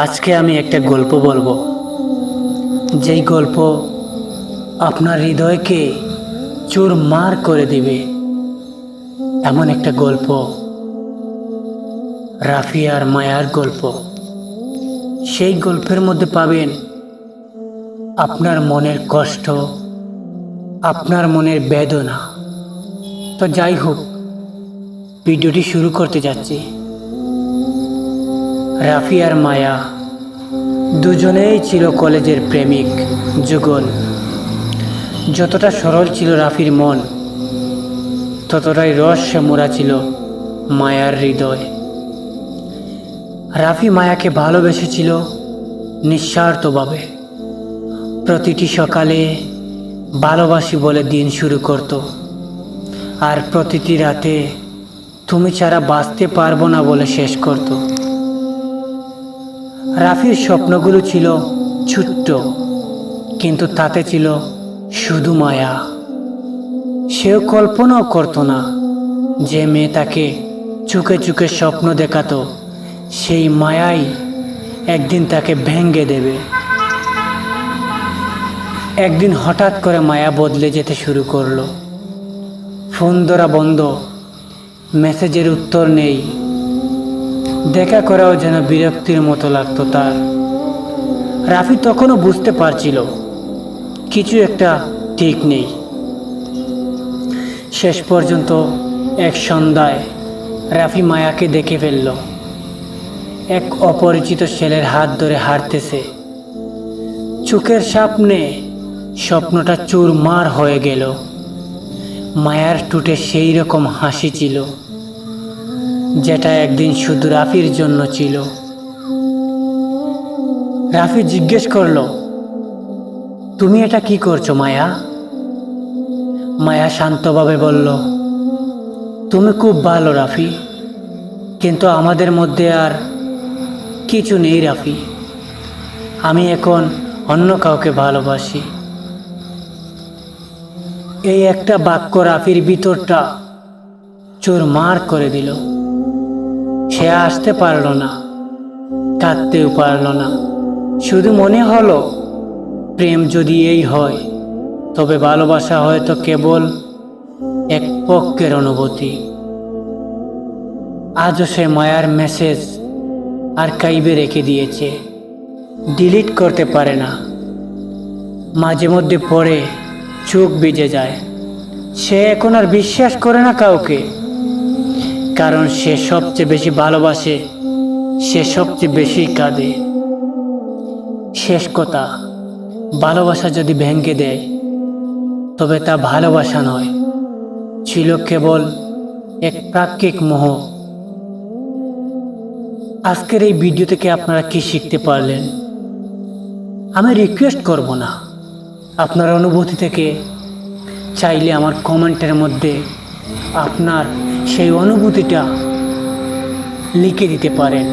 আজকে আমি একটা গল্প বলবো, যেই গল্প আপনার হৃদয়কে চুরমার করে দিবে। এমন একটা গল্প, রাফি আর মায়ার গল্প। সেই গল্পের মধ্যে পাবেন আপনার মনের কষ্ট, আপনার মনের বেদনা। তো যাই হোক, ভিডিওটি শুরু করতে যাচ্ছি। রাফি আর মায়া দুজনেই ছিল কলেজের প্রেমিক যুগল। যতটা সরল ছিল রাফির মন, ততটাই রহস্যে মোড়া ছিল মায়ার হৃদয়। রাফি মায়াকে ভালোবেসেছিল নিঃস্বার্থভাবে। প্রতিটি সকালে ভালোবাসি বলে দিন শুরু করত, আর প্রতিটি রাতে তুমি ছাড়া বাঁচতে পারবো না বলে শেষ করত। রাফির স্বপ্নগুলো ছিল ছোট্ট, কিন্তু তাতে ছিল শুধু মায়া। সেও কল্পনাও করত না যে মেয়ে তাকে চুকে চুকে স্বপ্ন দেখাতো, সেই মায়াই একদিন তাকে ভেঙে দেবে। একদিন হঠাৎ করে মায়া বদলে যেতে শুরু করলো। ফোন ধরা বন্ধ, মেসেজের উত্তর নেই, দেখা করাও যেন বিরক্তির মতো লাগতো তার। রাফি তখনও বুঝতে পারছিল কিছু একটা ঠিক নেই। শেষ পর্যন্ত এক সন্ধ্যায় রাফি মায়াকে দেখে ফেলল, এক অপরিচিত ছেলের হাত ধরে হাঁটতেছে। চোখের সামনে স্বপ্নটা চুরমার হয়ে গেল। মায়ার ঠোঁটে সেই রকম হাসি ছিল, যেটা একদিন শুধু রাফির জন্য ছিল। রাফি জিজ্ঞেস করলো, তুমি এটা কি করছো মায়া? মায়া শান্তভাবে বলল, তুমি খুব ভালো রাফি, কিন্তু আমাদের মধ্যে আর কিছু নেই রাফি। আমি এখন অন্য কাউকে ভালোবাসি। এই একটা বাক্য রাফির ভিতরটা চুরমার করে দিল। সে আসতে পারল না, কাঁদতেও পারল না। শুধু মনে হলো, প্রেম যদি এই হয়, তবে ভালোবাসা হয়তো কেবল এক পক্ষের অনুভূতি। আজও সে মায়ার মেসেজ আর্কাইভে রেখে দিয়েছে, ডিলিট করতে পারে না। মাঝে মধ্যে পড়ে চোখ ভিজে যায়। সে এখন আর বিশ্বাস করে না কাউকে, কারণ সে সবচেয়ে বেশি ভালোবাসে, সে সবচেয়ে বেশি কাঁদে। শেষ কথা, ভালোবাসা যদি ভেঙে দেয়, তবে তা ভালোবাসা নয়, ছিল কেবল এক প্রাকৃতিক মোহ। আজকের এই ভিডিও থেকে আপনারা কি শিখতে পারলেন? আমি রিকোয়েস্ট করব না, আপনার অনুভূতি থেকে চাইলে আমার কমেন্টের মধ্যে আপনার সেই অনুভূতিটা লিখে দিতে পারেন।